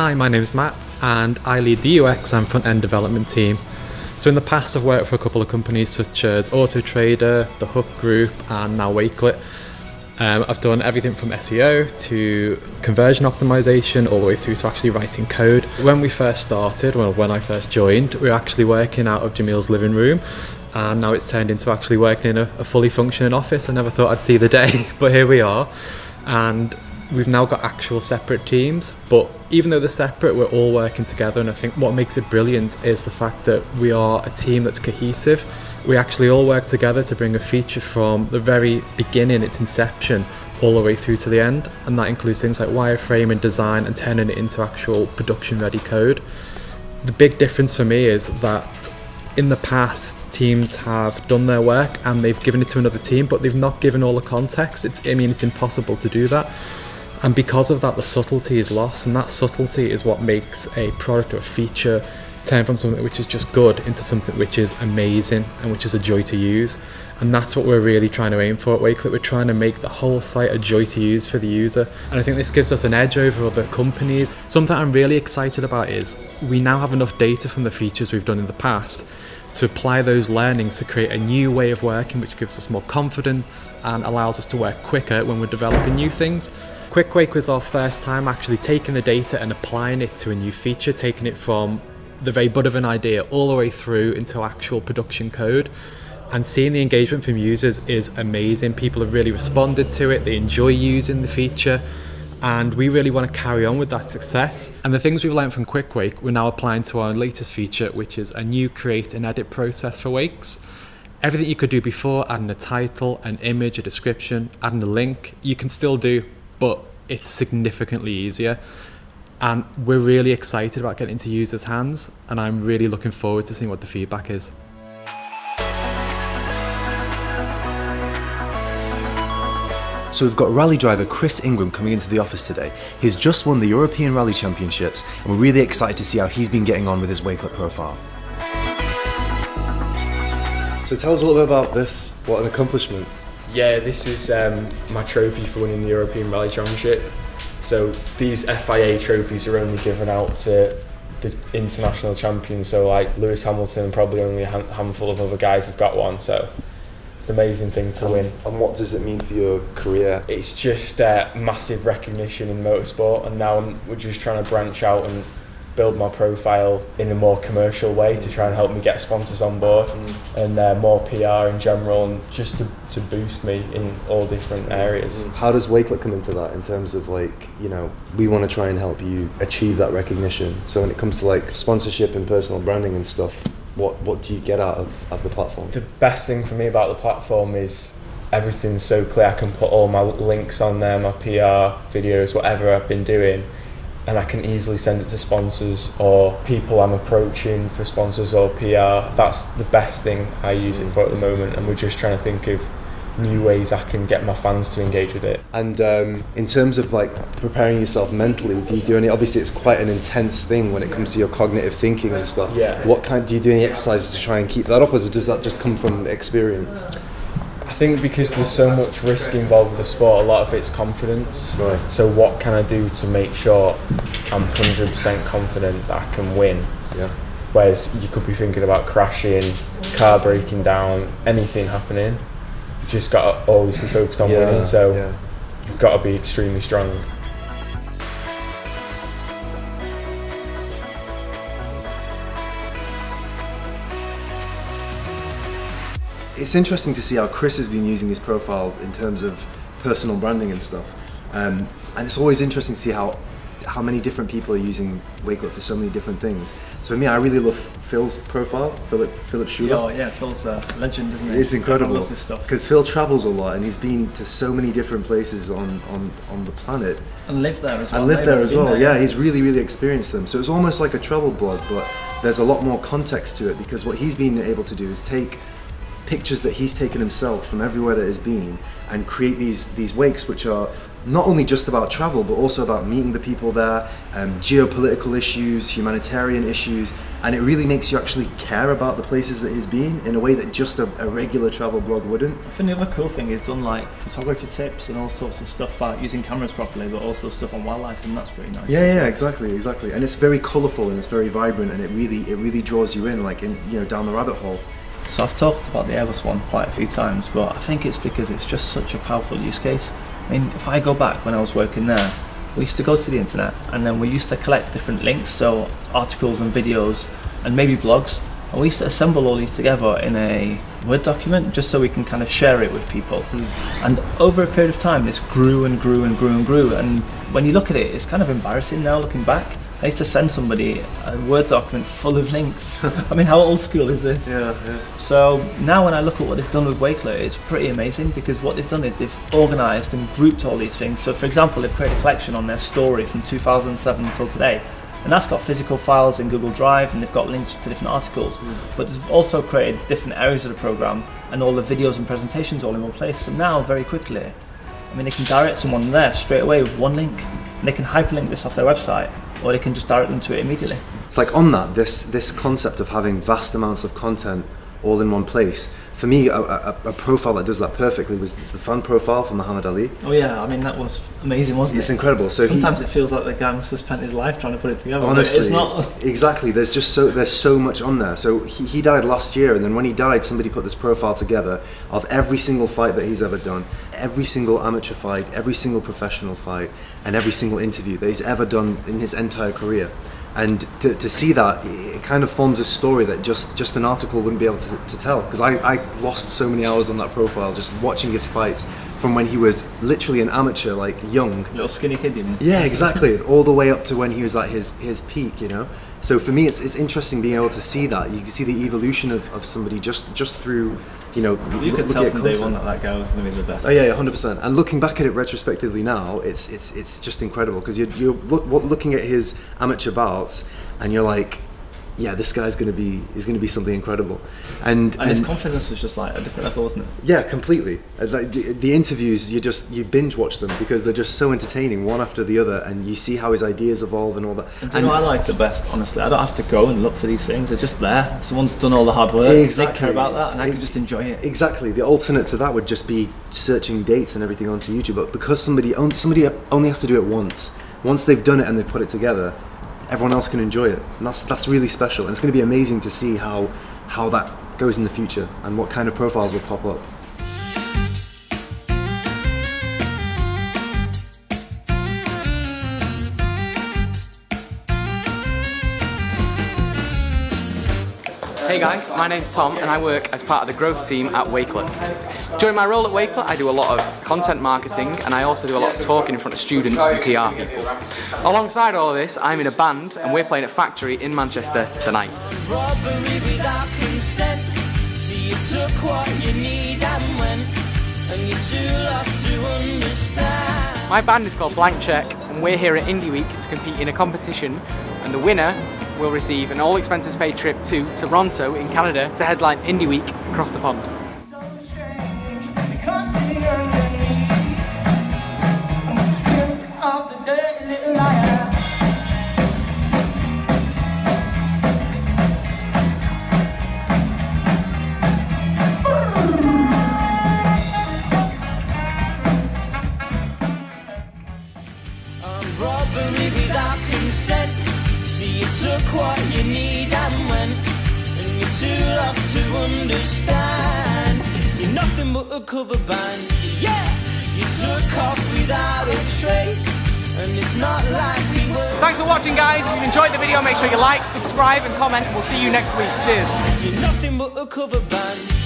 Hi, my name is Matt and I lead the UX and front-end development team. So in the past I've worked for a couple of companies such as AutoTrader, the Hook Group and now Wakelet. I've done everything from SEO to conversion optimization all the way through to actually writing code. When we first started, when I first joined, we were actually working out of Jamil's living room, and now it's turned into actually working in a fully functioning office. I never thought I'd see the day, but here we are. And we've now got actual separate teams, but even though they're separate, we're all working together. And I think what makes it brilliant is the fact that we are a team that's cohesive. We actually all work together to bring a feature from the very beginning, its inception, all the way through to the end. And that includes things like wireframing, design, and turning it into actual production-ready code. The big difference for me is that in the past, teams have done their work and they've given it to another team, but they've not given all the context. It's impossible to do that. And because of that, the subtlety is lost, and that subtlety is what makes a product or a feature turn from something which is just good into something which is amazing and which is a joy to use. And that's what we're really trying to aim for at Wakelet. We're trying to make the whole site a joy to use for the user. And I think this gives us an edge over other companies. Something I'm really excited about is we now have enough data from the features we've done in the past to apply those learnings to create a new way of working, which gives us more confidence and allows us to work quicker when we're developing new things. Quickwake was our first time actually taking the data and applying it to a new feature, taking it from the very bud of an idea all the way through into actual production code. And seeing the engagement from users is amazing. People have really responded to it, they enjoy using the feature, and we really want to carry on with that success. And the things we've learned from Quickwake we're now applying to our latest feature, which is a new create and edit process for wakes. Everything you could do before, adding a title, an image, a description, adding a link, you can still do, but it's significantly easier. And we're really excited about getting into users' hands, and I'm really looking forward to seeing what the feedback is. So we've got rally driver Chris Ingram coming into the office today. He's just won the European Rally Championships, and we're really excited to see how he's been getting on with his Wakelet profile. So tell us a little bit about this. What an accomplishment. Yeah, this is my trophy for winning the European Rally Championship. So these FIA trophies are only given out to the international champions. So like Lewis Hamilton and probably only a handful of other guys have got one. So it's an amazing thing to win. And what does it mean for your career? It's just massive recognition in motorsport, and now we're just trying to branch out and build my profile in a more commercial way to try and help me get sponsors on board and more PR in general, and just to boost me in all different areas. How does Wakelet come into that in terms of we want to try and help you achieve that recognition? So when it comes to sponsorship and personal branding and stuff, what do you get out of the platform? The best thing for me about the platform is everything's so clear. I can put all my links on there, my PR, videos, whatever I've been doing, and I can easily send it to sponsors or people I'm approaching for sponsors or PR. That's the best thing I use it for at the moment, and we're just trying to think of new ways I can get my fans to engage with it. And in terms of preparing yourself mentally, do you do any, obviously it's quite an intense thing when it comes to your cognitive thinking and stuff. Yeah. Do you do any exercises to try and keep that up, or does that just come from experience? I think because there's so much risk involved with the sport, a lot of it's confidence. Right. So what can I do to make sure I'm 100% confident that I can win? Yeah. Whereas you could be thinking about crashing, car breaking down, anything happening. You've just got to always be focused on winning, so you've got to be extremely strong. It's interesting to see how Chris has been using his profile in terms of personal branding and stuff, and it's always interesting to see how many different people are using Wakelet for so many different things. So for me, I really love Phil's profile, Philip Schuler. Oh yeah, Phil's a legend, isn't he? It's incredible. I love this stuff. Because Phil travels a lot and he's been to so many different places on the planet. And lived there as well. Yeah, he's really experienced them. So it's almost like a travel blog, but there's a lot more context to it, because what he's been able to do is take pictures that he's taken himself from everywhere that he's been and create these wakes which are not only just about travel but also about meeting the people there, geopolitical issues, humanitarian issues, and it really makes you actually care about the places that he's been in a way that just a regular travel blog wouldn't. I think the other cool thing is done like photography tips and all sorts of stuff about using cameras properly, but also stuff on wildlife, and that's pretty nice. Yeah, exactly. And it's very colourful and it's very vibrant, and it really draws you in, like down the rabbit hole. So I've talked about the Airbus one quite a few times, but I think it's because it's just such a powerful use case. I mean, if I go back when I was working there, we used to go to the internet and then we used to collect different links, so articles and videos and maybe blogs, and we used to assemble all these together in a Word document just so we can kind of share it with people. And over a period of time this grew and grew and grew and grew, and when you look at it, it's kind of embarrassing now looking back. I used to send somebody a Word document full of links. I mean, how old school is this? Yeah. So now when I look at what they've done with Wakelet, it's pretty amazing, because what they've done is they've organised and grouped all these things. So for example, they've created a collection on their story from 2007 until today, and that's got physical files in Google Drive, and they've got links to different articles. But they've also created different areas of the programme and all the videos and presentations all in one place. So now, very quickly, I mean, they can direct someone there straight away with one link, and they can hyperlink this off their website, or they can just direct them to it immediately. It's like on that, this concept of having vast amounts of content all in one place. For me, a profile that does that perfectly was the fan profile for Muhammad Ali. Oh yeah, I mean, that was amazing, wasn't it? It's incredible. So sometimes it feels like the guy must have spent his life trying to put it together. Honestly, but it's not. Exactly. There's so much on there. So he died last year, and then when he died, somebody put this profile together of every single fight that he's ever done, every single amateur fight, every single professional fight, and every single interview that he's ever done in his entire career. And to see that, it kind of forms a story that just an article wouldn't be able to tell. Because I lost so many hours on that profile just watching his fights from when he was literally an amateur, like young. Little skinny kid, you mean? Yeah, exactly. And all the way up to when he was at his peak, you know? So for me, it's interesting being able to see that. You can see the evolution of somebody just through, you could tell from day one that guy was going to be the best. Oh yeah, 100%. And looking back at it retrospectively now, it's just incredible, because you're looking at his amateur bouts and you're like, yeah, this guy's going to be something incredible. And his confidence was just like a different level, wasn't it? Yeah, completely. Like the interviews, you binge watch them because they're just so entertaining, one after the other, and you see how his ideas evolve and all that. And do you know what I like the best, honestly? I don't have to go and look for these things, they're just there. Someone's done all the hard work, exactly. They care about that, and I can just enjoy it. Exactly. The alternate to that would just be searching dates and everything onto YouTube, but because somebody only has to do it once they've done it and they've put it together, everyone else can enjoy it, and that's really special. And it's going to be amazing to see how that goes in the future and what kind of profiles will pop up. Hey guys, my name's Tom and I work as part of the growth team at Wakelet. During my role at Wakelet, I do a lot of content marketing, and I also do a lot of talking in front of students and PR people. Alongside all of this, I'm in a band and we're playing at Factory in Manchester tonight. My band is called Blank Check, and we're here at Indie Week to compete in a competition, and the winner will receive an all expenses paid trip to Toronto in Canada to headline Indie Week across the pond. Robbery without consent. See, you took what you need and went, and you're too lost to understand. You're nothing but a cover band. Yeah, you took off without a trace, and it's not like we were. Thanks for watching, guys. If you enjoyed the video, make sure you like, subscribe and comment, and we'll see you next week. Cheers. You're nothing but a cover band.